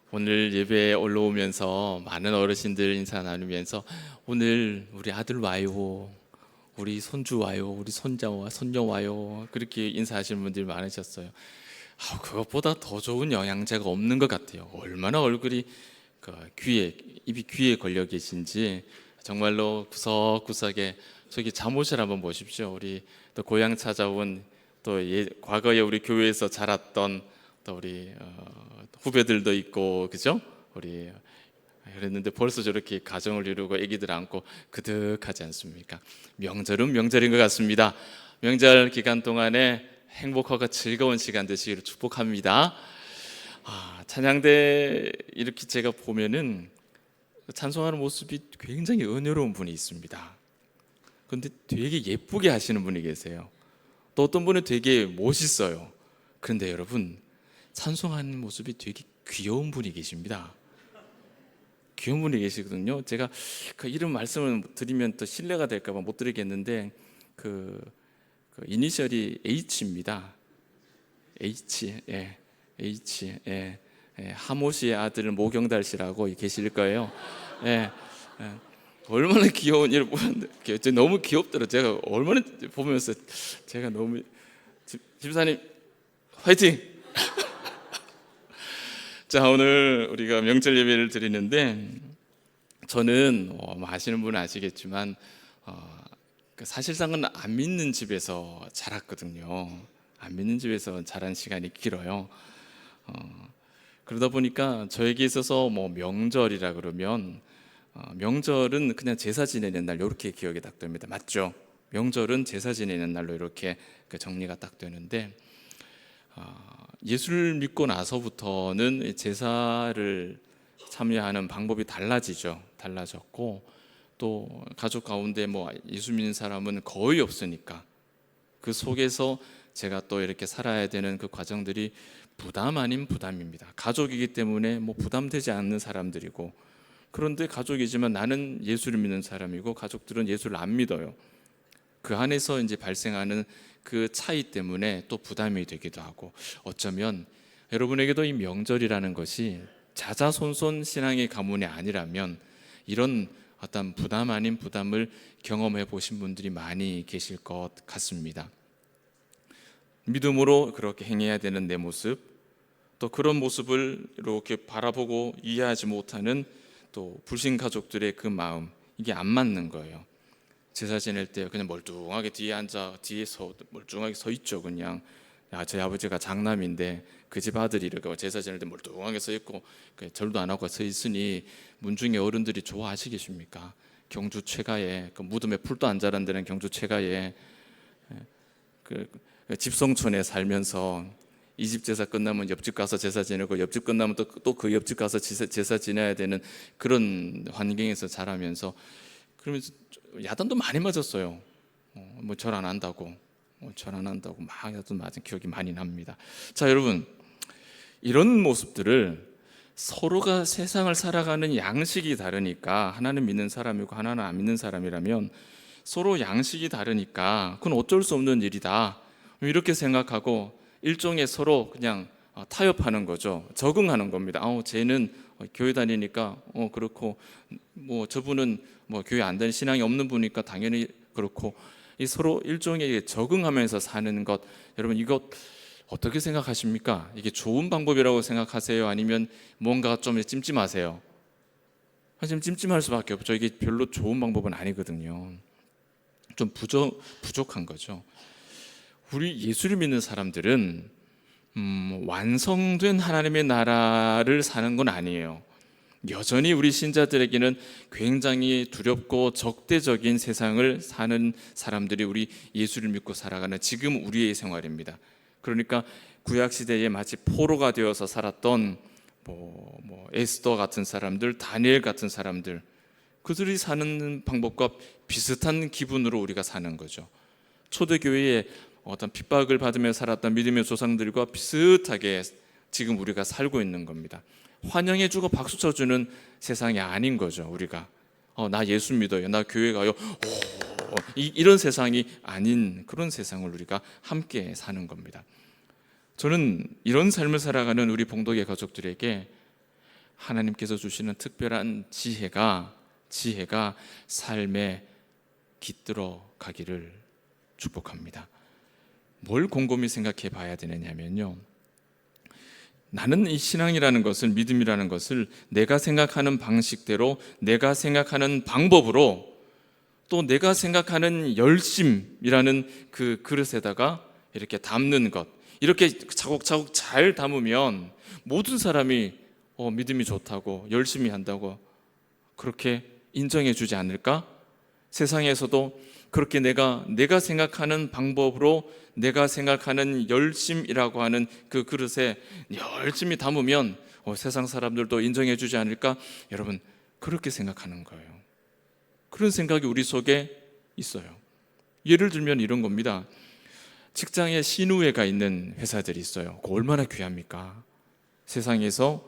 오늘 예배에 올라오면서 많은 어르신들 인사 나누면서 오늘 우리 아들 와요, 우리 손주 와요, 우리 손녀 와요, 그렇게 인사하시는 분들이 많으셨어요. 그것보다 더 좋은 영양제가 없는 것 같아요. 얼마나 얼굴이 입이 귀에 걸려 계신지 정말로 구석구석에 저기 잠옷을 한번 보십시오. 우리 또 고향 찾아온 또 과거에 우리 교회에서 자랐던 또 우리 후배들도 있고, 그죠? 우리 그랬는데 벌써 저렇게 가정을 이루고 아기들 안고 그득하지 않습니까? 명절은 명절인 것 같습니다. 명절 기간 동안에 행복하고 즐거운 시간 되시기를 축복합니다. 찬양대 이렇게 제가 보면은 찬송하는 모습이 굉장히 은혜로운 분이 있습니다. 그런데 되게 예쁘게 하시는 분이 계세요. 또 어떤 분은 되게 멋있어요. 그런데 여러분, 찬송하는 모습이 되게 귀여운 분이 계십니다. 귀여운 분이 계시거든요. 제가 그 이름 말씀을 드리면 또 신뢰가 될까 봐 못 드리겠는데 그 이니셜이 H입니다. H, 하모시의 아들 모경달 씨라고 계실 거예요. 얼마나 귀여운 일을 보는데 너무 귀엽더라고요. 제가 얼마나 보면서 제가 너무 집사님 화이팅! 자, 오늘 우리가 명절 예배를 드리는데 저는 아시는 분은 아시겠지만 사실상은 안 믿는 집에서 자랐거든요. 안 믿는 집에서 자란 시간이 길어요. 그러다 보니까 저에게 있어서 명절이라 그러면 명절은 그냥 제사 지내는 날 이렇게 기억이 딱 됩니다. 맞죠? 명절은 제사 지내는 날로 이렇게 정리가 딱 되는데 예수를 믿고 나서부터는 제사를 참여하는 방법이 달라졌고 또 가족 가운데 예수 믿는 사람은 거의 없으니까 그 속에서 제가 또 이렇게 살아야 되는 그 과정들이 부담 아닌 부담입니다. 가족이기 때문에 부담되지 않는 사람들이고, 그런데 가족이지만 나는 예수를 믿는 사람이고 가족들은 예수를 안 믿어요. 그 안에서 이제 발생하는 그 차이 때문에 또 부담이 되기도 하고, 어쩌면 여러분에게도 이 명절이라는 것이 자자손손 신앙의 가문이 아니라면 이런 어떤 부담 아닌 부담을 경험해 보신 분들이 많이 계실 것 같습니다. 믿음으로 그렇게 행해야 되는 내 모습, 또 그런 모습을 이렇게 바라보고 이해하지 못하는 또 불신 가족들의 그 마음, 이게 안 맞는 거예요. 제사 지낼 때 그냥 멀뚱하게 뒤에서 멀뚱하게 서 있죠. 그냥 저희 아버지가 장남인데 그 집 아들이 이렇게 제사 지낼 때 멀뚱하게 서 있고 절도 안 하고 서 있으니 문중의 어른들이 좋아하시겠습니까? 경주 최가에 그 무덤에 풀도 안 자란다는 경주 최가에 그 집성촌에 살면서 이 집 제사 끝나면 옆집 가서 제사 지내고 옆집 끝나면 또 그 옆집 가서 제사 지내야 되는 그런 환경에서 자라면서, 그러면서 야단도 많이 맞았어요. 절 안 한다고 막 야단 맞은 기억이 많이 납니다. 자, 여러분, 이런 모습들을 서로가 세상을 살아가는 양식이 다르니까, 하나는 믿는 사람이고 하나는 안 믿는 사람이라면 서로 양식이 다르니까 그건 어쩔 수 없는 일이다, 이렇게 생각하고 일종의 서로 그냥 타협하는 거죠. 적응하는 겁니다. 쟤는 교회 다니니까 그렇고, 저분은 교회 안 다니는 신앙이 없는 분이니까 당연히 그렇고, 이 서로 일종의 적응하면서 사는 것, 여러분 이것 어떻게 생각하십니까? 이게 좋은 방법이라고 생각하세요? 아니면 뭔가 좀 찜찜하세요? 사실 찜찜할 수밖에 없죠. 이게 별로 좋은 방법은 아니거든요. 좀 부족한 거죠. 우리 예수를 믿는 사람들은 완성된 하나님의 나라를 사는 건 아니에요. 여전히 우리 신자들에게는 굉장히 두렵고 적대적인 세상을 사는 사람들이 우리 예수를 믿고 살아가는 지금 우리의 생활입니다. 그러니까 구약 시대에 마치 포로가 되어서 살았던 에스더 같은 사람들, 다니엘 같은 사람들, 그들이 사는 방법과 비슷한 기분으로 우리가 사는 거죠. 초대교회에 어떤 핍박을 받으며 살았던 믿음의 조상들과 비슷하게 지금 우리가 살고 있는 겁니다. 환영해주고 박수 쳐주는 세상이 아닌 거죠. 우리가 나 예수 믿어요, 나 교회 가요, 이런 세상이 아닌 그런 세상을 우리가 함께 사는 겁니다. 저는 이런 삶을 살아가는 우리 봉독의 가족들에게 하나님께서 주시는 특별한 지혜가 삶에 깃들어 가기를 축복합니다. 뭘 곰곰이 생각해 봐야 되느냐면요, 나는 이 신앙이라는 것을, 믿음이라는 것을 내가 생각하는 방식대로, 내가 생각하는 방법으로, 또 내가 생각하는 열심이라는 그 그릇에다가 이렇게 담는 것, 이렇게 차곡차곡 잘 담으면 모든 사람이 믿음이 좋다고, 열심히 한다고 그렇게 인정해 주지 않을까? 세상에서도 그렇게 내가 생각하는 방법으로, 내가 생각하는 열심이라고 하는 그 그릇에 열심히 담으면 세상 사람들도 인정해 주지 않을까? 여러분, 그렇게 생각하는 거예요. 그런 생각이 우리 속에 있어요. 예를 들면 이런 겁니다. 직장에 신우회가 있는 회사들이 있어요. 그거 얼마나 귀합니까? 세상에서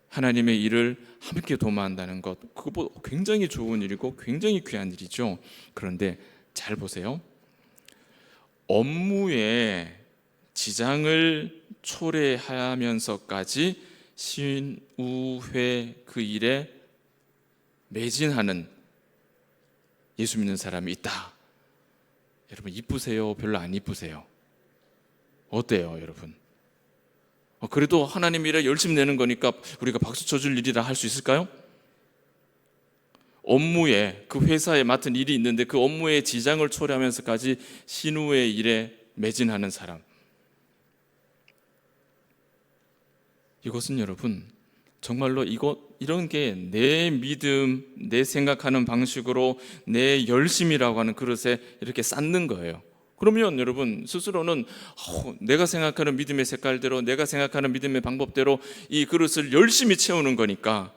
하나님의 일을 함께 도모한다는 것, 그거 굉장히 좋은 일이고 굉장히 귀한 일이죠. 그런데 잘 보세요. 업무에 지장을 초래하면서까지 신우회 그 일에 매진하는 예수 믿는 사람이 있다. 여러분, 이쁘세요? 별로 안 이쁘세요? 어때요, 여러분? 그래도 하나님 일에 열심히 내는 거니까 우리가 박수 쳐줄 일이라 할 수 있을까요? 업무에, 그 회사에 맡은 일이 있는데 그 업무에 지장을 초래하면서까지 신우의 일에 매진하는 사람, 이것은 여러분 정말로 이런 게 내 믿음, 내 생각하는 방식으로 내 열심이라고 하는 그릇에 이렇게 쌓는 거예요. 그러면 여러분 스스로는 내가 생각하는 믿음의 색깔대로, 내가 생각하는 믿음의 방법대로 이 그릇을 열심히 채우는 거니까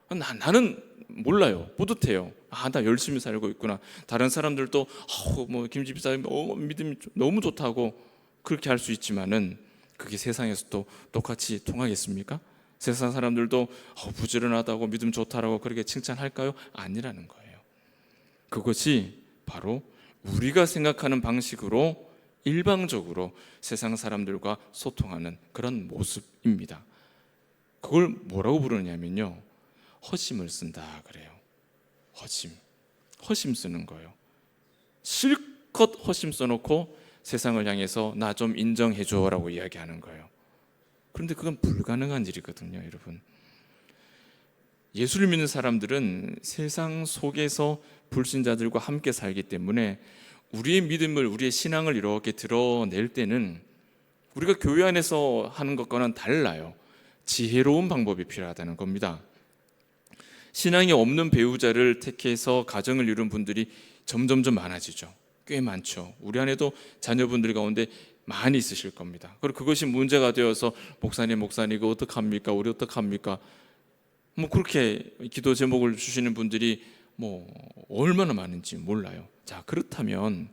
나는 몰라요. 뿌듯해요. 나 열심히 살고 있구나. 다른 사람들도 김 집사님 믿음이 너무 좋다고 그렇게 할 수 있지만은 그게 세상에서도 똑같이 통하겠습니까? 세상 사람들도 부지런하다고, 믿음 좋다라고 그렇게 칭찬할까요? 아니라는 거예요. 그것이 바로 우리가 생각하는 방식으로 일방적으로 세상 사람들과 소통하는 그런 모습입니다. 그걸 뭐라고 부르냐면요, 허심을 쓴다 그래요. 허심 쓰는 거예요. 실컷 허심 써놓고 세상을 향해서 나 좀 인정해줘라고 이야기하는 거예요. 그런데 그건 불가능한 일이거든요, 여러분. 예수를 믿는 사람들은 세상 속에서 불신자들과 함께 살기 때문에 우리의 믿음을, 우리의 신앙을 이렇게 드러낼 때는 우리가 교회 안에서 하는 것과는 달라요. 지혜로운 방법이 필요하다는 겁니다. 신앙이 없는 배우자를 택해서 가정을 이룬 분들이 점점점 많아지죠. 꽤 많죠. 우리 안에도 자녀분들 가운데 많이 있으실 겁니다. 그리고 그것이 문제가 되어서 목사님 이거 어떡합니까? 우리 어떡합니까? 그렇게 기도 제목을 주시는 분들이 얼마나 많은지 몰라요. 자, 그렇다면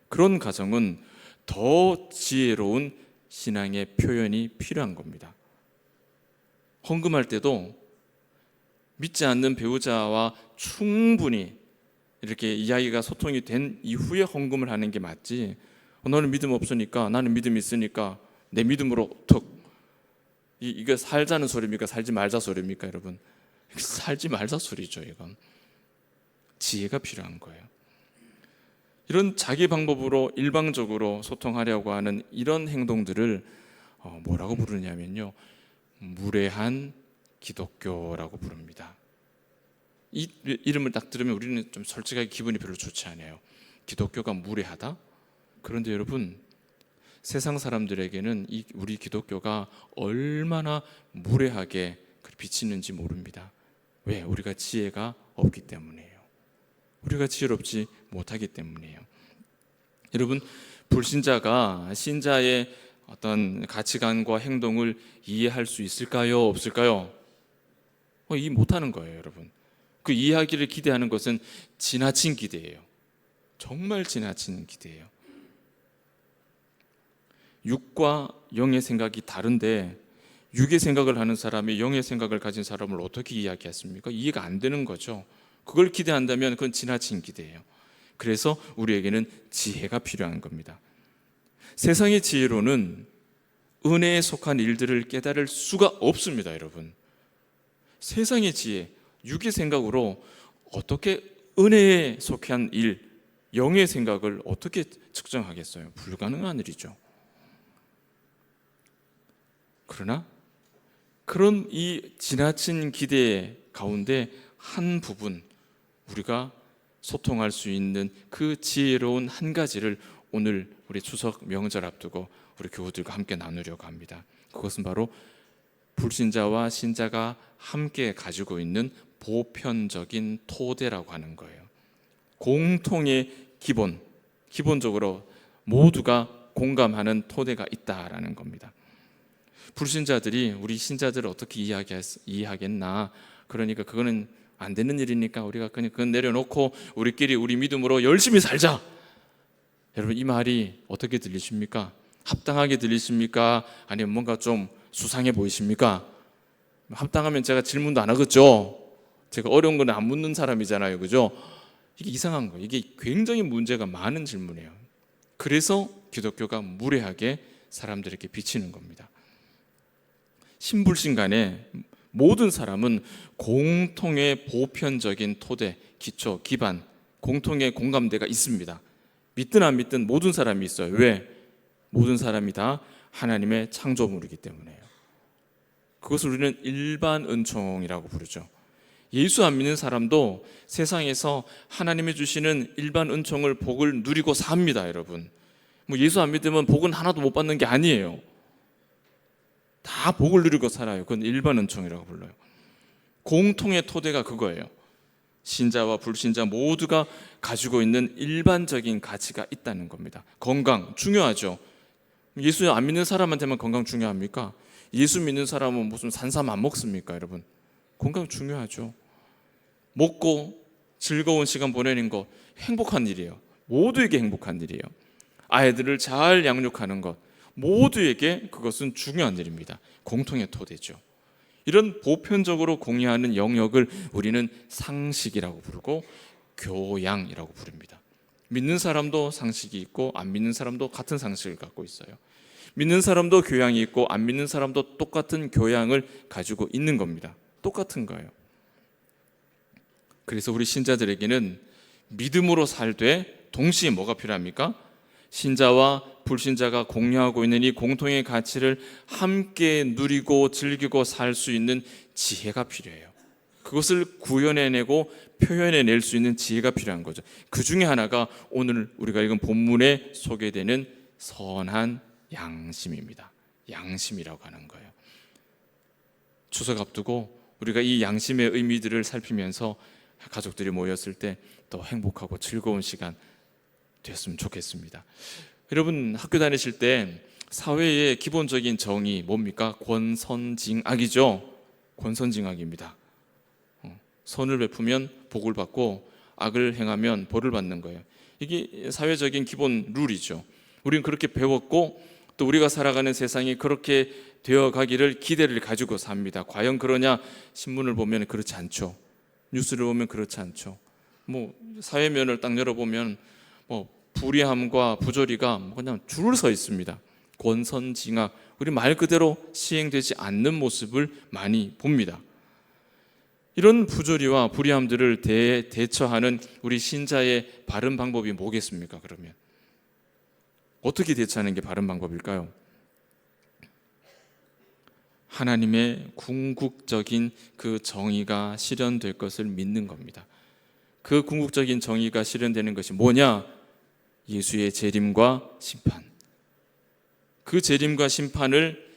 그런 가정은 더 지혜로운 신앙의 표현이 필요한 겁니다. 헌금할 때도 믿지 않는 배우자와 충분히 이렇게 이야기가 소통이 된 이후에 헌금을 하는 게 맞지, 너는 믿음 없으니까 나는 믿음 있으니까 내 믿음으로 이게 살자는 소리입니까? 살지 말자 소리입니까? 여러분, 살지 말자 소리죠. 이건 지혜가 필요한 거예요. 이런 자기 방법으로 일방적으로 소통하려고 하는 이런 행동들을 뭐라고 부르냐면요, 무례한 기독교라고 부릅니다. 이 이름을 딱 들으면 우리는 좀 솔직하게 기분이 별로 좋지 않아요. 기독교가 무례하다? 그런데 여러분, 세상 사람들에게는 우리 기독교가 얼마나 무례하게 비치는지 모릅니다. 왜? 우리가 지혜가 없기 때문이에요. 우리가 지혜롭지 못하기 때문이에요. 여러분, 불신자가 신자의 어떤 가치관과 행동을 이해할 수 있을까요? 없을까요? 이해 못하는 거예요, 여러분. 그 이해하기를 기대하는 것은 지나친 기대예요. 정말 지나친 기대예요. 육과 영의 생각이 다른데 육의 생각을 하는 사람이 영의 생각을 가진 사람을 어떻게 이야기했습니까? 이해가 안 되는 거죠. 그걸 기대한다면 그건 지나친 기대예요. 그래서 우리에게는 지혜가 필요한 겁니다. 세상의 지혜로는 은혜에 속한 일들을 깨달을 수가 없습니다, 여러분. 세상의 지혜, 육의 생각으로 어떻게 은혜에 속한 일, 영의 생각을 어떻게 측정하겠어요? 불가능한 일이죠. 그러나 그런 이 지나친 기대 가운데 한 부분, 우리가 소통할 수 있는 그 지혜로운 한 가지를 오늘 우리 추석 명절 앞두고 우리 교우들과 함께 나누려고 합니다. 그것은 바로 불신자와 신자가 함께 가지고 있는 보편적인 토대라고 하는 거예요. 공통의 기본적으로 모두가 공감하는 토대가 있다라는 겁니다. 불신자들이 우리 신자들을 어떻게 이해하겠나? 그러니까 그거는 안 되는 일이니까 우리가 그냥 그건 내려놓고 우리끼리 우리 믿음으로 열심히 살자. 여러분, 이 말이 어떻게 들리십니까? 합당하게 들리십니까? 아니면 뭔가 좀 수상해 보이십니까? 합당하면 제가 질문도 안 하겠죠. 제가 어려운 건 안 묻는 사람이잖아요, 그죠? 이게 이상한 거예요. 이게 굉장히 문제가 많은 질문이에요. 그래서 기독교가 무례하게 사람들에게 비치는 겁니다. 신불신 간에 모든 사람은 공통의 보편적인 토대, 기초, 기반, 공통의 공감대가 있습니다. 믿든 안 믿든 모든 사람이 있어요. 왜? 모든 사람이 다 하나님의 창조물이기 때문에요. 그것을 우리는 일반 은총이라고 부르죠. 예수 안 믿는 사람도 세상에서 하나님이 주시는 일반 은총을, 복을 누리고 삽니다, 여러분. 뭐 예수 안 믿으면 복은 하나도 못 받는 게 아니에요. 다 복을 누리고 살아요. 그건 일반 은총이라고 불러요. 공통의 토대가 그거예요. 신자와 불신자 모두가 가지고 있는 일반적인 가치가 있다는 겁니다. 건강 중요하죠. 예수 안 믿는 사람한테만 건강 중요합니까? 예수 믿는 사람은 무슨 산삼 안 먹습니까, 여러분? 건강 중요하죠. 먹고 즐거운 시간 보내는 거 행복한 일이에요. 모두에게 행복한 일이에요. 아이들을 잘 양육하는 것, 모두에게 그것은 중요한 일입니다. 공통의 토대죠. 이런 보편적으로 공유하는 영역을 우리는 상식이라고 부르고 교양이라고 부릅니다. 믿는 사람도 상식이 있고 안 믿는 사람도 같은 상식을 갖고 있어요. 믿는 사람도 교양이 있고 안 믿는 사람도 똑같은 교양을 가지고 있는 겁니다. 똑같은 거예요. 그래서 우리 신자들에게는 믿음으로 살되 동시에 뭐가 필요합니까? 신자와 불신자가 공유하고 있는 이 공통의 가치를 함께 누리고 즐기고 살 수 있는 지혜가 필요해요. 그것을 구현해내고 표현해낼 수 있는 지혜가 필요한 거죠. 그 중에 하나가 오늘 우리가 읽은 본문에 소개되는 선한 양심입니다. 양심이라고 하는 거예요. 추석 앞두고 우리가 이 양심의 의미들을 살피면서 가족들이 모였을 때 더 행복하고 즐거운 시간 됐으면 좋겠습니다. 여러분, 학교 다니실 때 사회의 기본적인 정의 뭡니까? 권선징악이죠. 권선징악입니다. 선을 베푸면 복을 받고 악을 행하면 벌을 받는 거예요. 이게 사회적인 기본 룰이죠. 우리는 그렇게 배웠고 또 우리가 살아가는 세상이 그렇게 되어가기를 기대를 가지고 삽니다. 과연 그러냐? 신문을 보면 그렇지 않죠. 뉴스를 보면 그렇지 않죠. 뭐 사회면을 딱 열어보면 불의함과 부조리가 그냥 줄을 서 있습니다. 권선징악, 우리 말 그대로 시행되지 않는 모습을 많이 봅니다. 이런 부조리와 불의함들을 대처하는 우리 신자의 바른 방법이 뭐겠습니까? 그러면 어떻게 대처하는 게 바른 방법일까요? 하나님의 궁극적인 그 정의가 실현될 것을 믿는 겁니다. 그 궁극적인 정의가 실현되는 것이 뭐냐? 예수의 재림과 심판. 그 재림과 심판을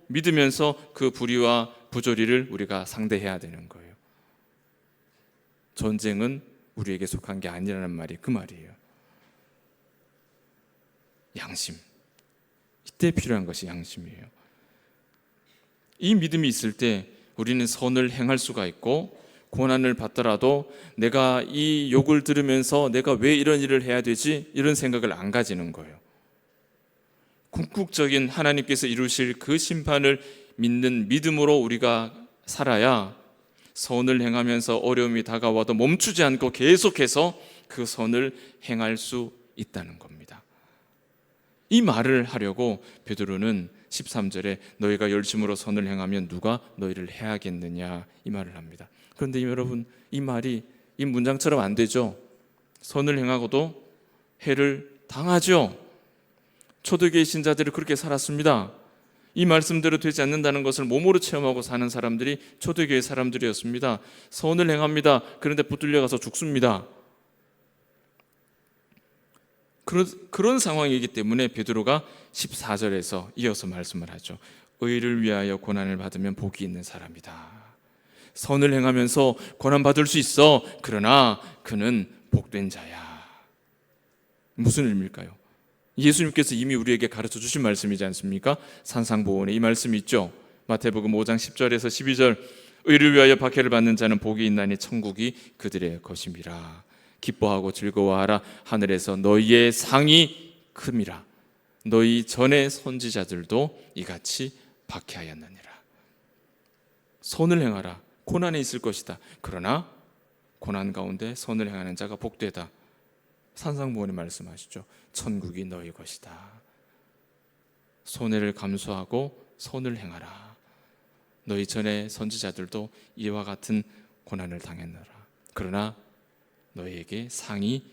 믿으면서 그 불의와 부조리를 우리가 상대해야 되는 거예요. 전쟁은 우리에게 속한 게 아니라는 말이 그 말이에요. 양심. 이때 필요한 것이 양심이에요. 이 믿음이 있을 때 우리는 선을 행할 수가 있고 고난을 받더라도 내가 이 욕을 들으면서 내가 왜 이런 일을 해야 되지? 이런 생각을 안 가지는 거예요. 궁극적인 하나님께서 이루실 그 심판을 믿는 믿음으로 우리가 살아야 선을 행하면서 어려움이 다가와도 멈추지 않고 계속해서 그 선을 행할 수 있다는 겁니다. 이 말을 하려고 베드로는 13절에 너희가 열심으로 선을 행하면 누가 너희를 해하겠느냐 이 말을 합니다. 그런데 여러분, 이 말이 이 문장처럼 안 되죠. 선을 행하고도 해를 당하죠. 초대교회 신자들이 그렇게 살았습니다. 이 말씀대로 되지 않는다는 것을 몸으로 체험하고 사는 사람들이 초대교회 사람들이었습니다. 선을 행합니다. 그런데 붙들려 가서 죽습니다. 그런 상황이기 때문에 베드로가 14절에서 이어서 말씀을 하죠. 의를 위하여 고난을 받으면 복이 있는 사람이다. 선을 행하면서 고난 받을 수 있어. 그러나 그는 복된 자야. 무슨 의미일까요? 예수님께서 이미 우리에게 가르쳐 주신 말씀이지 않습니까? 산상보훈에 이 말씀이 있죠. 마태복음 5장 10절에서 12절 의를 위하여 박해를 받는 자는 복이 있나니 천국이 그들의 것임이라. 기뻐하고 즐거워하라. 하늘에서 너희의 상이 큼이라. 너희 전의 선지자들도 이같이 박해하였느니라. 선을 행하라. 고난이 있을 것이다. 그러나 고난 가운데 선을 행하는 자가 복되다. 산상보훈에 말씀하시죠. 천국이 너희 것이다. 손해를 감수하고 선을 행하라. 너희 전에 선지자들도 이와 같은 고난을 당했노라. 그러나 너희에게 상이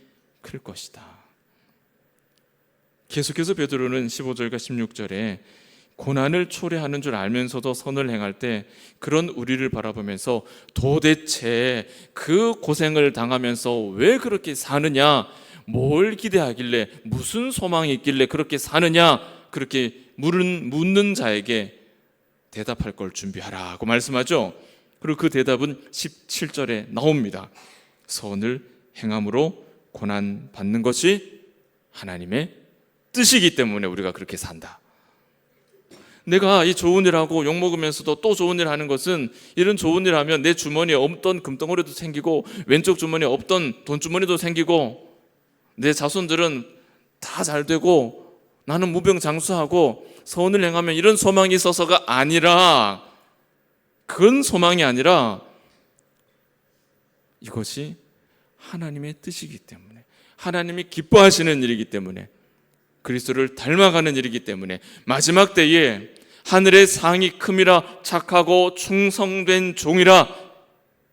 클 것이다. 계속해서 베드로는 15절과 16절에 고난을 초래하는 줄 알면서도 선을 행할 때 그런 우리를 바라보면서 도대체 그 고생을 당하면서 왜 그렇게 사느냐, 뭘 기대하길래, 무슨 소망이 있길래 그렇게 사느냐, 그렇게 묻는 자에게 대답할 걸 준비하라고 말씀하죠. 그리고 그 대답은 17절에 나옵니다. 선을 행함으로 고난 받는 것이 하나님의 뜻이기 때문에 우리가 그렇게 산다. 내가 이 좋은 일 하고 욕먹으면서도 또 좋은 일 하는 것은, 이런 좋은 일 하면 내 주머니에 없던 금덩어리도 생기고 왼쪽 주머니에 없던 돈주머니도 생기고 내 자손들은 다 잘 되고 나는 무병장수하고 선을 행하면 이런 소망이 있어서가 아니라, 그런 소망이 아니라 이것이 하나님의 뜻이기 때문에, 하나님이 기뻐하시는 일이기 때문에, 그리스도를 닮아가는 일이기 때문에 마지막 때에 하늘의 상이 큼이라 착하고 충성된 종이라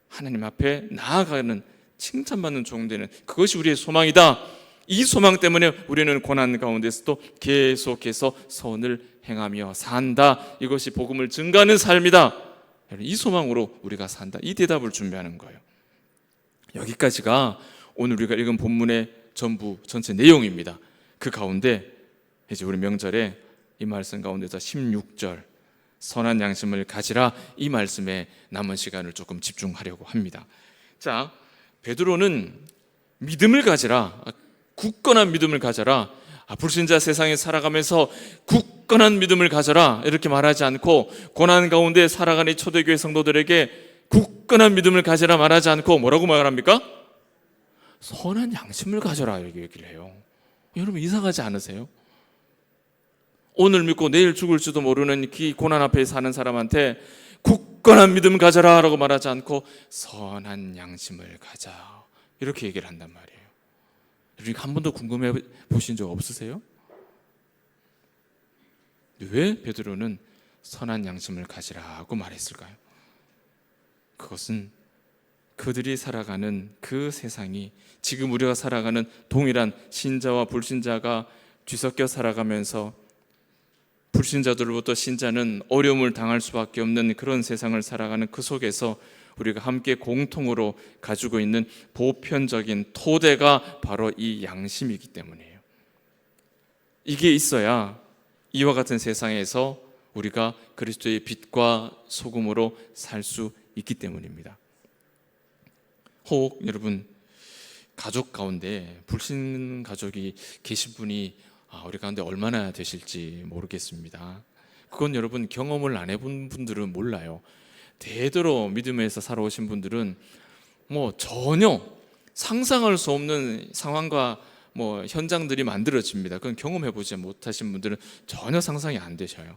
하나님 앞에 나아가는 칭찬받는 종 되는, 그것이 우리의 소망이다. 이 소망 때문에 우리는 고난 가운데서도 계속해서 선을 행하며 산다. 이것이 복음을 증가하는 삶이다. 이 소망으로 우리가 산다. 이 대답을 준비하는 거예요. 여기까지가 오늘 우리가 읽은 본문의 전부 전체 내용입니다. 그 가운데 이제 우리 명절에 이 말씀 가운데서 16절 선한 양심을 가지라, 이 말씀에 남은 시간을 조금 집중하려고 합니다. 자, 베드로는 믿음을 가지라, 굳건한 믿음을 가져라, 불신자 세상에 살아가면서 굳건한 믿음을 가져라 이렇게 말하지 않고, 고난 가운데 살아가는 초대교회 성도들에게 굳건한 믿음을 가지라 말하지 않고 뭐라고 말합니까? 선한 양심을 가져라 이렇게 얘기를 해요. 여러분 이상하지 않으세요? 오늘 믿고 내일 죽을지도 모르는 그 고난 앞에 사는 사람한테 굳건한 믿음 가져라 라고 말하지 않고 선한 양심을 가져 이렇게 얘기를 한단 말이에요. 여러분 한 번도 궁금해 보신 적 없으세요? 왜 베드로는 선한 양심을 가지라고 말했을까요? 그것은 그들이 살아가는 그 세상이 지금 우리가 살아가는 동일한 신자와 불신자가 뒤섞여 살아가면서 불신자들로부터 신자는 어려움을 당할 수밖에 없는 그런 세상을 살아가는 그 속에서 우리가 함께 공통으로 가지고 있는 보편적인 토대가 바로 이 양심이기 때문이에요. 이게 있어야 이와 같은 세상에서 우리가 그리스도의 빛과 소금으로 살 수 있기 때문입니다. 혹 여러분 가족 가운데 불신 가족이 계신 분이 우리 가운데 얼마나 되실지 모르겠습니다. 그건 여러분 경험을 안 해본 분들은 몰라요. 대대로 믿음에서 살아오신 분들은 전혀 상상할 수 없는 상황과 현장들이 만들어집니다. 그건 경험해보지 못하신 분들은 전혀 상상이 안 되셔요.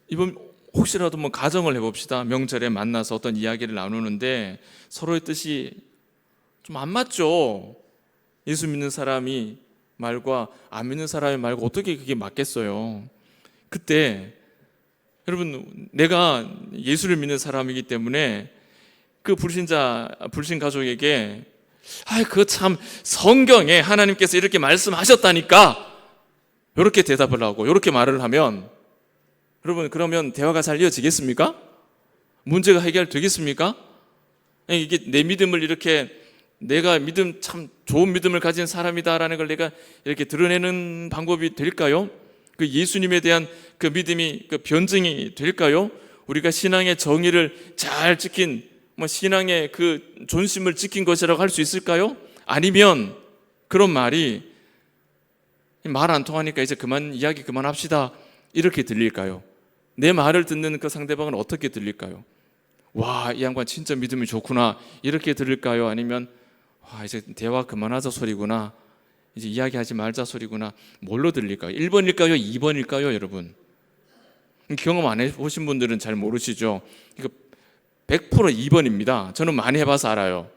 이번 혹시라도 가정을 해봅시다. 명절에 만나서 어떤 이야기를 나누는데 서로의 뜻이 좀 안 맞죠. 예수 믿는 사람이 말과 안 믿는 사람의 말과 어떻게 그게 맞겠어요? 그때 여러분, 내가 예수를 믿는 사람이기 때문에 그 불신 가족에게 그거 참 성경에 하나님께서 이렇게 말씀하셨다니까 이렇게 대답을 하고 이렇게 말을 하면 여러분, 그러면 대화가 잘 이어지겠습니까? 문제가 해결되겠습니까? 이게 내 믿음을 이렇게, 내가 믿음, 참 좋은 믿음을 가진 사람이다라는 걸 내가 이렇게 드러내는 방법이 될까요? 그 예수님에 대한 그 믿음이 그 변증이 될까요? 우리가 신앙의 정의를 잘 지킨, 신앙의 그 존심을 지킨 것이라고 할 수 있을까요? 아니면 그런 말이 말 안 통하니까 이제 이야기 그만합시다 이렇게 들릴까요? 내 말을 듣는 그 상대방은 어떻게 들릴까요? 와, 이 양반 진짜 믿음이 좋구나 이렇게 들릴까요? 아니면 이제 대화 그만하자 소리구나, 이제 이야기하지 말자 소리구나, 뭘로 들릴까요? 1번일까요? 2번일까요? 여러분, 경험 안 해보신 분들은 잘 모르시죠? 이거 100% 2번입니다. 저는 많이 해봐서 알아요.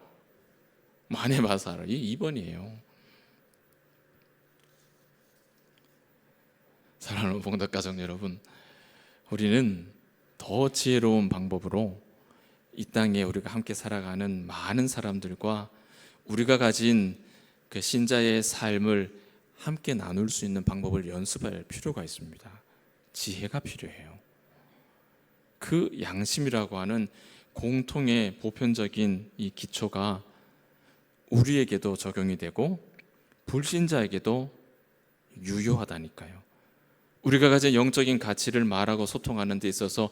많이 해봐서 알아요. 이 2번이에요. 사랑하는 봉덕가족 여러분, 우리는 더 지혜로운 방법으로 이 땅에 우리가 함께 살아가는 많은 사람들과 우리가 가진 그 신자의 삶을 함께 나눌 수 있는 방법을 연습할 필요가 있습니다. 지혜가 필요해요. 그 양심이라고 하는 공통의 보편적인 이 기초가 우리에게도 적용이 되고 불신자에게도 유효하다니까요. 우리가 가진 영적인 가치를 말하고 소통하는 데 있어서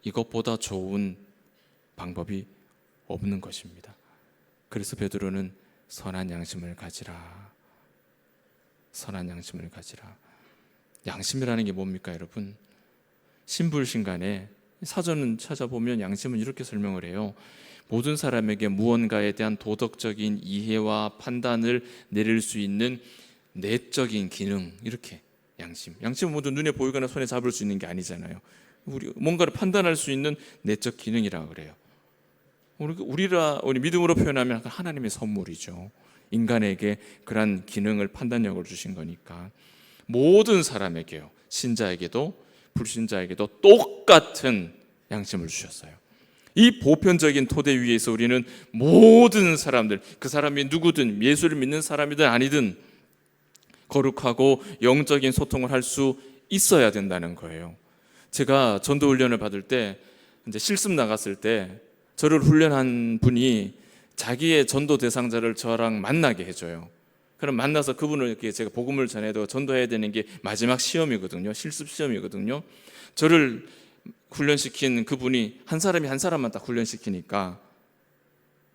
이것보다 좋은 방법이 없는 것입니다. 그래서 베드로는 선한 양심을 가지라. 선한 양심을 가지라. 양심이라는 게 뭡니까, 여러분? 신불신간에 사전을 찾아보면 양심은 이렇게 설명을 해요. 모든 사람에게 무언가에 대한 도덕적인 이해와 판단을 내릴 수 있는 내적인 기능, 이렇게 양심은 모두 눈에 보이거나 손에 잡을 수 있는 게 아니잖아요. 우리 뭔가를 판단할 수 있는 내적 기능이라고 그래요. 우리 믿음으로 표현하면 하나님의 선물이죠. 인간에게 그러한 기능을, 판단력을 주신 거니까 모든 사람에게요, 신자에게도 불신자에게도 똑같은 양심을 주셨어요. 이 보편적인 토대 위에서 우리는 모든 사람들, 그 사람이 누구든, 예수를 믿는 사람이든 아니든 거룩하고 영적인 소통을 할 수 있어야 된다는 거예요. 제가 전도 훈련을 받을 때, 이제 실습 나갔을 때 저를 훈련한 분이 자기의 전도 대상자를 저랑 만나게 해줘요. 그럼 만나서 그분을 이렇게 제가 복음을 전해도 전도해야 되는 게 마지막 시험이거든요. 실습 시험이거든요. 저를 훈련시킨 그분이 한 사람이 한 사람만 딱 훈련시키니까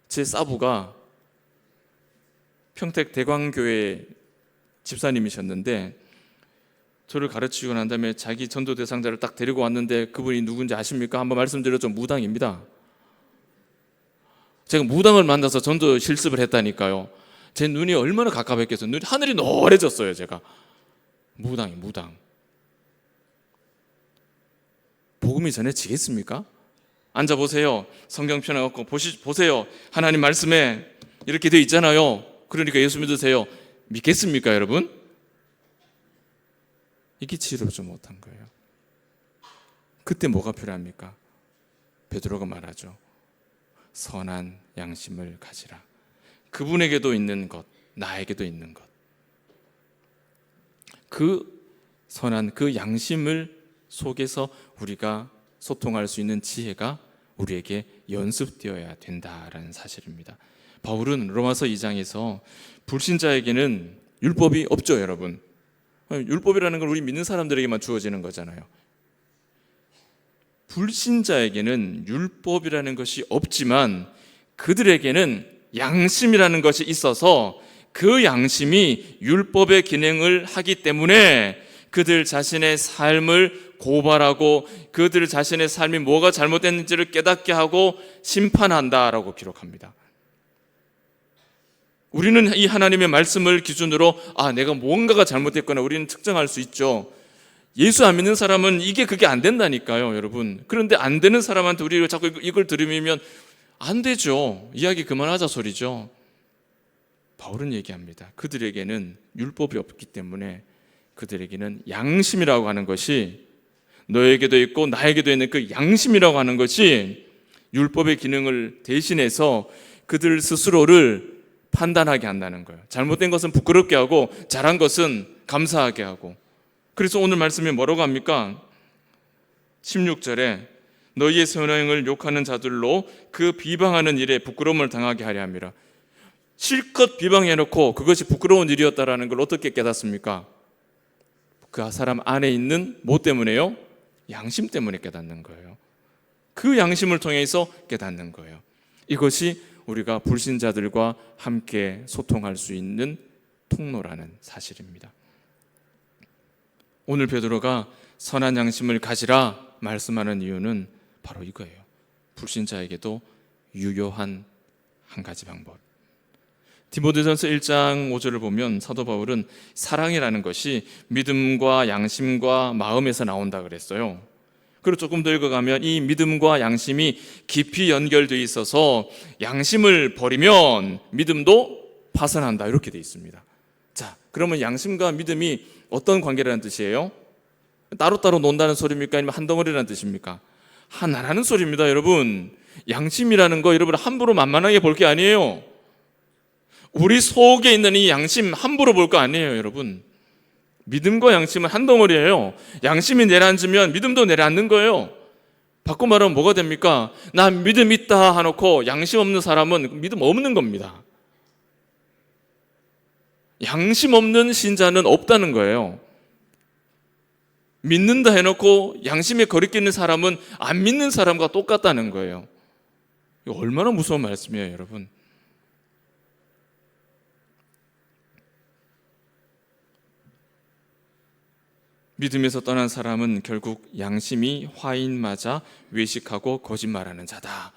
제 사부가 평택 대광교회 집사님이셨는데 저를 가르치고 난 다음에 자기 전도 대상자를 딱 데리고 왔는데 그분이 누군지 아십니까? 한번 말씀드렸죠. 무당입니다. 제가 무당을 만나서 전도 실습을 했다니까요. 제 눈이 얼마나 가깝겠어요. 하늘이 노래졌어요. 제가 무당. 복음이 전해지겠습니까? 앉아보세요. 성경 펴놓고 보세요. 하나님 말씀에 이렇게 돼 있잖아요. 그러니까 예수 믿으세요. 믿겠습니까, 여러분? 이게 지혜롭지 못한 거예요. 그때 뭐가 필요합니까? 베드로가 말하죠. 선한 양심을 가지라. 그분에게도 있는 것, 나에게도 있는 것. 그 선한 그 양심을 속에서 우리가 소통할 수 있는 지혜가 우리에게 연습되어야 된다라는 사실입니다. 바울은 로마서 2장에서 불신자에게는 율법이 없죠, 여러분. 율법이라는 건 우리 믿는 사람들에게만 주어지는 거잖아요. 불신자에게는 율법이라는 것이 없지만 그들에게는 양심이라는 것이 있어서 그 양심이 율법의 기능을 하기 때문에 그들 자신의 삶을 고발하고 그들 자신의 삶이 뭐가 잘못됐는지를 깨닫게 하고 심판한다라고 기록합니다. 우리는 이 하나님의 말씀을 기준으로 내가 뭔가가 잘못됐거나 우리는 특정할 수 있죠. 예수 안 믿는 사람은 그게 안 된다니까요, 여러분. 그런데 안 되는 사람한테 우리가 자꾸 이걸 들으면 안 되죠. 이야기 그만하자 소리죠. 바울은 얘기합니다. 그들에게는 율법이 없기 때문에 그들에게는 양심이라고 하는 것이, 너에게도 있고 나에게도 있는 그 양심이라고 하는 것이 율법의 기능을 대신해서 그들 스스로를 판단하게 한다는 거예요. 잘못된 것은 부끄럽게 하고 잘한 것은 감사하게 하고. 그래서 오늘 말씀이 뭐라고 합니까? 16절에 너희의 선행을 욕하는 자들로 그 비방하는 일에 부끄러움을 당하게 하려 함이라. 실컷 비방해놓고 그것이 부끄러운 일이었다라는 걸 어떻게 깨닫습니까? 그 사람 안에 있는 뭐 때문에요? 양심 때문에 깨닫는 거예요. 그 양심을 통해서 깨닫는 거예요. 이것이 우리가 불신자들과 함께 소통할 수 있는 통로라는 사실입니다. 오늘 베드로가 선한 양심을 가지라 말씀하는 이유는 바로 이거예요. 불신자에게도 유효한 한 가지 방법. 디모데전서 1장 5절을 보면 사도 바울은 사랑이라는 것이 믿음과 양심과 마음에서 나온다 그랬어요. 그리고 조금 더 읽어가면 이 믿음과 양심이 깊이 연결되어 있어서 양심을 버리면 믿음도 파산한다, 이렇게 되어 있습니다. 자, 그러면 양심과 믿음이 어떤 관계라는 뜻이에요? 따로따로 논다는 소리입니까? 아니면 한 덩어리라는 뜻입니까? 하나라는 소리입니다, 여러분. 양심이라는 거 여러분 함부로 만만하게 볼 게 아니에요. 우리 속에 있는 이 양심 함부로 볼 거 아니에요, 여러분. 믿음과 양심은 한 덩어리예요. 양심이 내려앉으면 믿음도 내려앉는 거예요. 바꿔 말하면 뭐가 됩니까? 나 믿음 있다 하놓고 양심 없는 사람은 믿음 없는 겁니다. 양심 없는 신자는 없다는 거예요. 믿는다 해놓고 양심에 거리끼는 사람은 안 믿는 사람과 똑같다는 거예요. 이거 얼마나 무서운 말씀이에요, 여러분. 믿음에서 떠난 사람은 결국 양심이 화인 맞아 외식하고 거짓말하는 자다.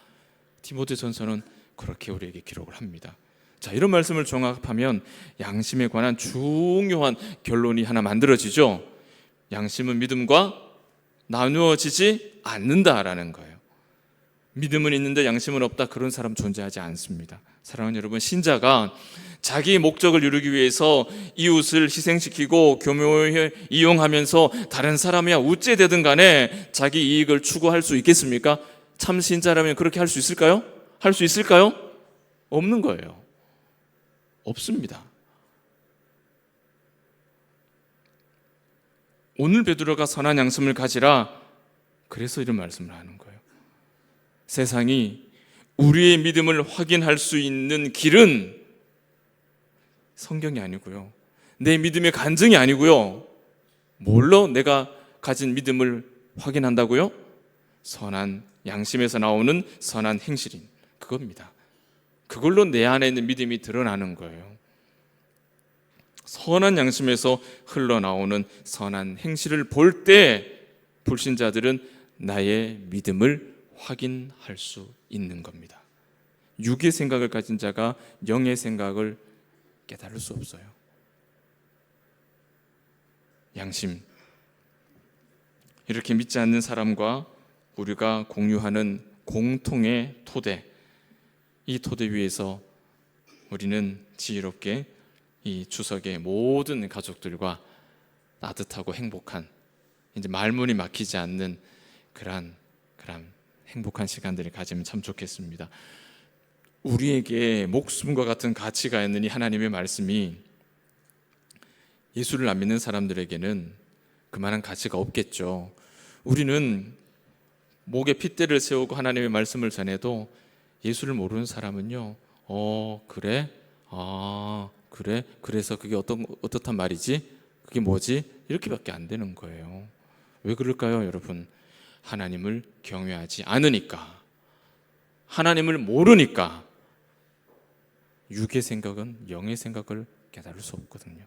디모데전서는 그렇게 우리에게 기록을 합니다. 자, 이런 말씀을 종합하면 양심에 관한 중요한 결론이 하나 만들어지죠. 양심은 믿음과 나누어지지 않는다라는 거예요. 믿음은 있는데 양심은 없다, 그런 사람 존재하지 않습니다. 사랑하는 여러분, 신자가 자기 목적을 이루기 위해서 이웃을 희생시키고 교묘히 이용하면서 다른 사람이야 우째되든 간에 자기 이익을 추구할 수 있겠습니까? 참 신자라면 그렇게 할 수 있을까요? 할 수 있을까요? 없는 거예요. 없습니다. 오늘 베드로가 선한 양심을 가지라, 그래서 이런 말씀을 하는 거예요. 세상이 우리의 믿음을 확인할 수 있는 길은 성경이 아니고요, 내 믿음의 간증이 아니고요, 뭘로 내가 가진 믿음을 확인한다고요? 선한 양심에서 나오는 선한 행실인 그겁니다. 그걸로 내 안에 있는 믿음이 드러나는 거예요. 선한 양심에서 흘러나오는 선한 행실을 볼 때 불신자들은 나의 믿음을 확인할 수 있는 겁니다. 육의 생각을 가진 자가 영의 생각을 깨달을 수 없어요. 양심, 이렇게 믿지 않는 사람과 우리가 공유하는 공통의 토대, 이 토대 위에서 우리는 지혜롭게 이 추석의 모든 가족들과 따뜻하고 행복한, 이제 말문이 막히지 않는 그런 행복한 시간들을 가지면 참 좋겠습니다. 우리에게 목숨과 같은 가치가 있는 이 하나님의 말씀이 예수를 안 믿는 사람들에게는 그만한 가치가 없겠죠. 우리는 목에 핏대를 세우고 하나님의 말씀을 전해도 예수를 모르는 사람은요, 그래? 그래? 그래서 그게 어떻단 말이지? 그게 뭐지? 이렇게밖에 안 되는 거예요. 왜 그럴까요, 여러분? 하나님을 경외하지 않으니까, 하나님을 모르니까. 육의 생각은 영의 생각을 깨달을 수 없거든요.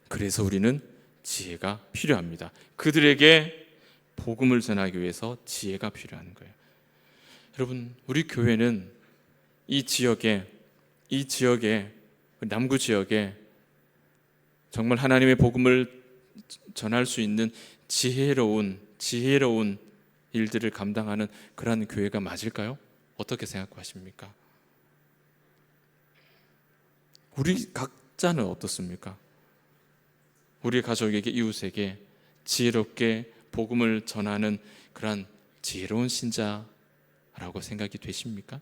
그래서 우리는 지혜가 필요합니다. 그들에게 복음을 전하기 위해서 지혜가 필요한 거예요. 여러분, 우리 교회는 이 지역에 남구 지역에 정말 하나님의 복음을 전할 수 있는 지혜로운 일들을 감당하는 그러한 교회가 맞을까요? 어떻게 생각하십니까? 우리 각자는 어떻습니까? 우리 가족에게, 이웃에게 지혜롭게 복음을 전하는 그러한 지혜로운 신자라고 생각이 되십니까?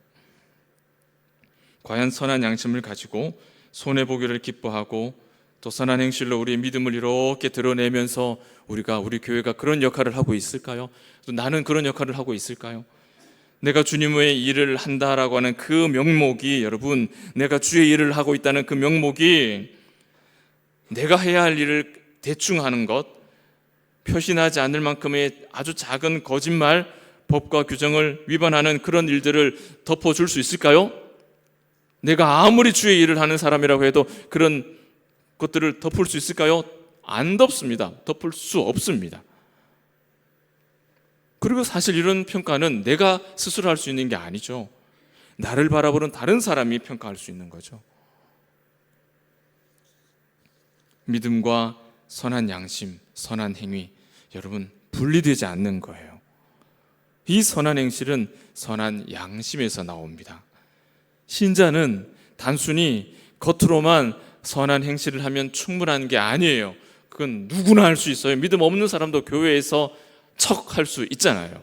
과연 선한 양심을 가지고 손해보기를 기뻐하고 또 선한 행실로 우리의 믿음을 이렇게 드러내면서 우리 교회가 그런 역할을 하고 있을까요? 또 나는 그런 역할을 하고 있을까요? 내가 주님의 일을 한다라고 하는 그 명목이, 여러분, 내가 주의 일을 하고 있다는 그 명목이 내가 해야 할 일을 대충 하는 것, 표시나지 않을 만큼의 아주 작은 거짓말, 법과 규정을 위반하는 그런 일들을 덮어줄 수 있을까요? 내가 아무리 주의 일을 하는 사람이라고 해도 그런 것들을 덮을 수 있을까요? 안 덮습니다. 덮을 수 없습니다. 그리고 사실 이런 평가는 내가 스스로 할 수 있는 게 아니죠. 나를 바라보는 다른 사람이 평가할 수 있는 거죠. 믿음과 선한 양심, 선한 행위, 여러분, 분리되지 않는 거예요. 이 선한 행실은 선한 양심에서 나옵니다. 신자는 단순히 겉으로만 선한 행실을 하면 충분한 게 아니에요. 그건 누구나 할 수 있어요. 믿음 없는 사람도 교회에서 척할 수 있잖아요.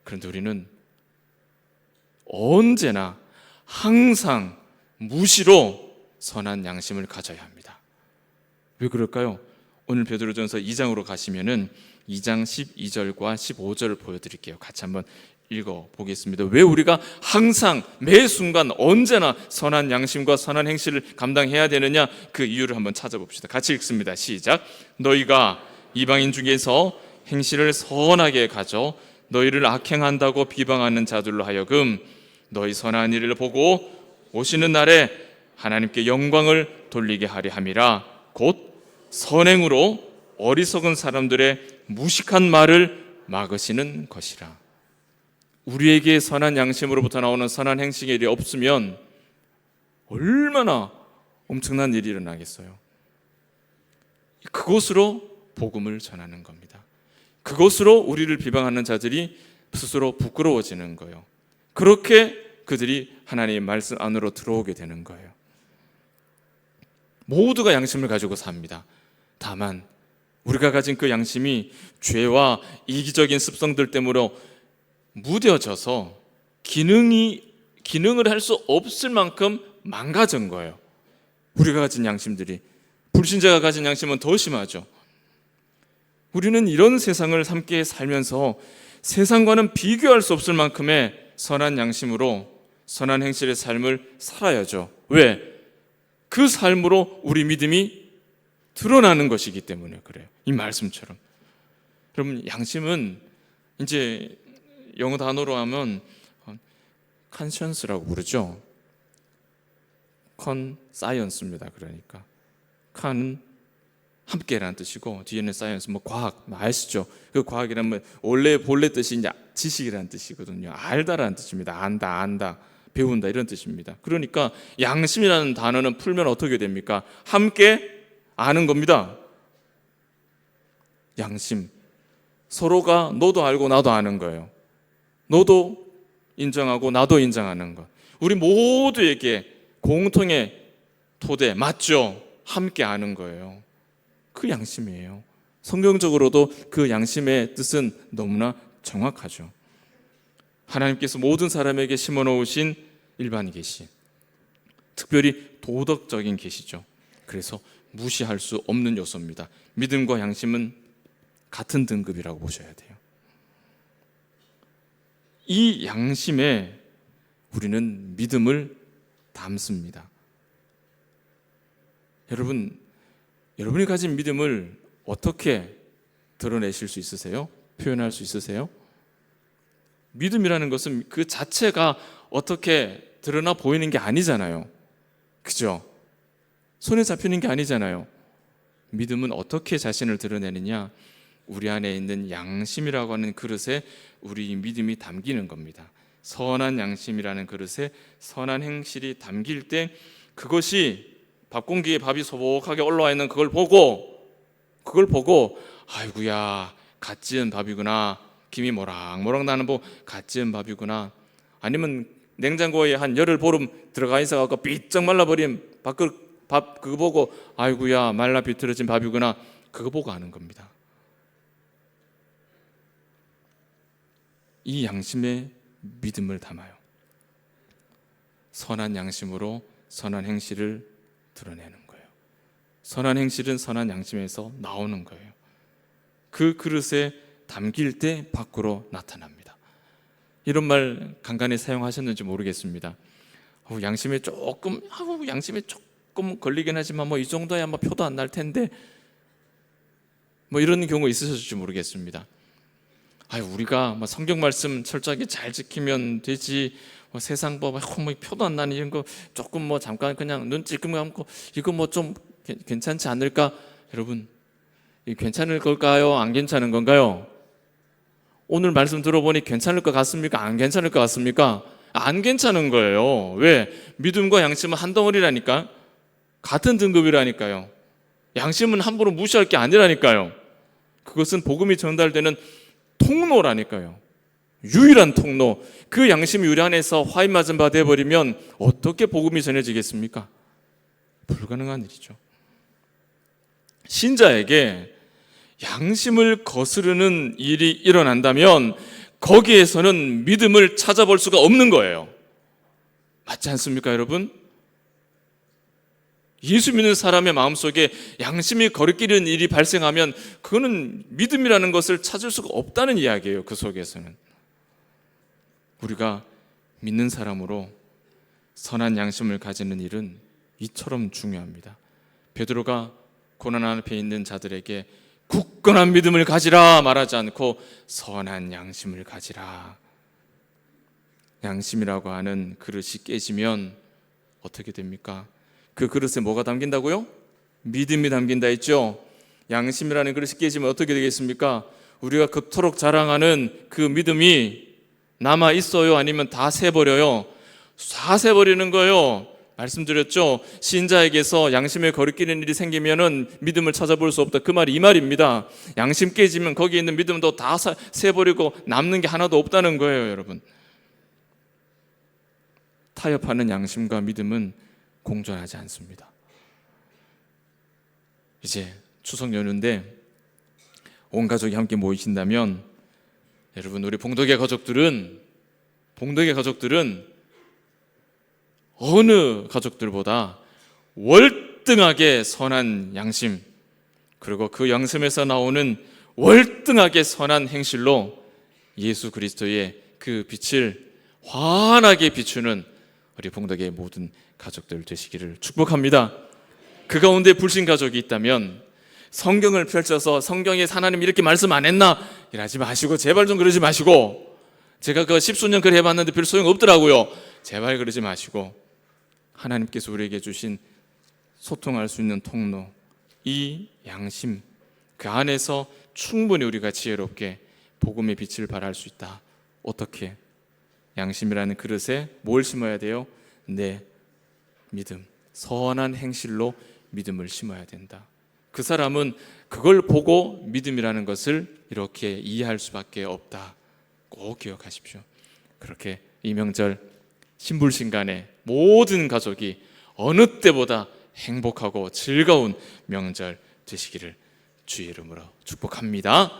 그런데 우리는 언제나 항상 무시로 선한 양심을 가져야 합니다. 왜 그럴까요? 오늘 베드로전서 2장으로 가시면은 2장 12절과 15절을 보여드릴게요. 같이 한번 읽어보겠습니다. 왜 우리가 항상 매 순간 언제나 선한 양심과 선한 행실을 감당해야 되느냐, 그 이유를 한번 찾아봅시다. 같이 읽습니다. 시작. 너희가 이방인 중에서 행실을 선하게 가져 너희를 악행한다고 비방하는 자들로 하여금 너희 선한 일을 보고 오시는 날에 하나님께 영광을 돌리게 하려 함이라. 곧 선행으로 어리석은 사람들의 무식한 말을 막으시는 것이라. 우리에게 선한 양심으로부터 나오는 선한 행실의 일이 없으면 얼마나 엄청난 일이 일어나겠어요. 그것으로 복음을 전하는 겁니다. 그것으로 우리를 비방하는 자들이 스스로 부끄러워지는 거예요. 그렇게 그들이 하나님의 말씀 안으로 들어오게 되는 거예요. 모두가 양심을 가지고 삽니다. 다만 우리가 가진 그 양심이 죄와 이기적인 습성들 때문에 무뎌져서 기능을 할 수 없을 만큼 망가진 거예요. 우리가 가진 양심들이. 불신자가 가진 양심은 더 심하죠. 우리는 이런 세상을 함께 살면서 세상과는 비교할 수 없을 만큼의 선한 양심으로 선한 행실의 삶을 살아야죠. 왜? 그 삶으로 우리 믿음이 드러나는 것이기 때문에 그래요. 이 말씀처럼. 여러분, 양심은 이제 영어 단어로 하면 conscience라고 부르죠. conscience입니다. 그러니까 con은 함께라는 뜻이고 뒤에는 science, 과학, 아시죠? 그 과학이란 본래 뜻이 이제 지식이라는 뜻이거든요. 알다라는 뜻입니다. 안다, 배운다 이런 뜻입니다. 그러니까 양심이라는 단어는 풀면 어떻게 됩니까? 함께 아는 겁니다. 양심. 서로가 너도 알고 나도 아는 거예요. 너도 인정하고 나도 인정하는 것. 우리 모두에게 공통의 토대, 맞죠? 함께 아는 거예요. 그 양심이에요. 성경적으로도 그 양심의 뜻은 너무나 정확하죠. 하나님께서 모든 사람에게 심어놓으신 일반 계시, 특별히 도덕적인 계시죠. 그래서 무시할 수 없는 요소입니다. 믿음과 양심은 같은 등급이라고 보셔야 돼요. 이 양심에 우리는 믿음을 담습니다. 여러분이 가진 믿음을 어떻게 드러내실 수 있으세요? 표현할 수 있으세요? 믿음이라는 것은 그 자체가 어떻게 드러나 보이는 게 아니잖아요. 그죠? 손에 잡히는 게 아니잖아요. 믿음은 어떻게 자신을 드러내느냐? 우리 안에 있는 양심이라고 하는 그릇에 우리 믿음이 담기는 겁니다. 선한 양심이라는 그릇에 선한 행실이 담길 때 그것이 밥 공기에 밥이 소복하게 올라와 있는 그걸 보고 아이고야, 갓 지은 밥이구나, 김이 모락모락 나는 갓 지은 밥이구나, 아니면 냉장고에 한 열흘 보름 들어가 있어갖고 삐쩍 말라버린 밥 그거 보고 아이고야 말라 비틀어진 밥이구나, 그거 보고 아는 겁니다. 이 양심에 믿음을 담아요. 선한 양심으로 선한 행실을 드러내는 거예요. 선한 행실은 선한 양심에서 나오는 거예요. 그 그릇에 담길 때 밖으로 나타납니다. 이런 말 간간히 사용하셨는지 모르겠습니다. 양심에 조금 걸리긴 하지만 이 정도야 표도 안 날 텐데, 이런 경우 있으실지 모르겠습니다. 우리가 성경 말씀 철저하게 잘 지키면 되지, 세상 법 표도 안 나는 이런 거 조금 잠깐 그냥 눈 찔끔 감고 이거 좀 괜찮지 않을까? 여러분, 괜찮을 걸까요? 안 괜찮은 건가요? 오늘 말씀 들어보니 괜찮을 것 같습니까? 안 괜찮을 것 같습니까? 안 괜찮은 거예요. 왜? 믿음과 양심은 한 덩어리라니까. 같은 등급이라니까요. 양심은 함부로 무시할 게 아니라니까요. 그것은 복음이 전달되는 통로라니까요. 유일한 통로. 그 양심 유리 안에서 화인 맞은 바 되어버리면 어떻게 복음이 전해지겠습니까? 불가능한 일이죠. 신자에게 양심을 거스르는 일이 일어난다면 거기에서는 믿음을 찾아볼 수가 없는 거예요. 맞지 않습니까, 여러분? 예수 믿는 사람의 마음속에 양심이 거리끼는 일이 발생하면 그거는 믿음이라는 것을 찾을 수가 없다는 이야기예요. 그 속에서는 우리가 믿는 사람으로 선한 양심을 가지는 일은 이처럼 중요합니다. 베드로가 고난 앞에 있는 자들에게 굳건한 믿음을 가지라 말하지 않고 선한 양심을 가지라. 양심이라고 하는 그릇이 깨지면 어떻게 됩니까? 그 그릇에 뭐가 담긴다고요? 믿음이 담긴다 했죠. 양심이라는 그릇이 깨지면 어떻게 되겠습니까? 우리가 그토록 자랑하는 그 믿음이 남아 있어요? 아니면 다 새버려요? 다 새버리는 거예요. 말씀드렸죠. 신자에게서 양심에 거리끼는 일이 생기면은 믿음을 찾아볼 수 없다. 그 말이 이 말입니다. 양심 깨지면 거기에 있는 믿음도 다 새버리고 남는 게 하나도 없다는 거예요, 여러분. 타협하는 양심과 믿음은 공존하지 않습니다. 이제 추석 연휴인데 온 가족이 함께 모이신다면 여러분, 우리 봉덕의 가족들은 어느 가족들보다 월등하게 선한 양심, 그리고 그 양심에서 나오는 월등하게 선한 행실로 예수 그리스도의 그 빛을 환하게 비추는 우리 봉덕의 모든 가족들 되시기를 축복합니다. 그 가운데 불신 가족이 있다면 성경을 펼쳐서 성경에 하나님 이렇게 말씀 안 했나? 이러지 마시고, 제발 좀 그러지 마시고, 제가 그 10수년 그래 해봤는데 별 소용 없더라고요. 제발 그러지 마시고, 하나님께서 우리에게 주신 소통할 수 있는 통로, 이 양심, 그 안에서 충분히 우리가 지혜롭게 복음의 빛을 발할 수 있다. 어떻게? 양심이라는 그릇에 뭘 심어야 돼요? 내 믿음, 선한 행실로 믿음을 심어야 된다. 그 사람은 그걸 보고 믿음이라는 것을 이렇게 이해할 수밖에 없다. 꼭 기억하십시오. 그렇게 이 명절 신불신간에 모든 가족이 어느 때보다 행복하고 즐거운 명절 되시기를 주의 이름으로 축복합니다.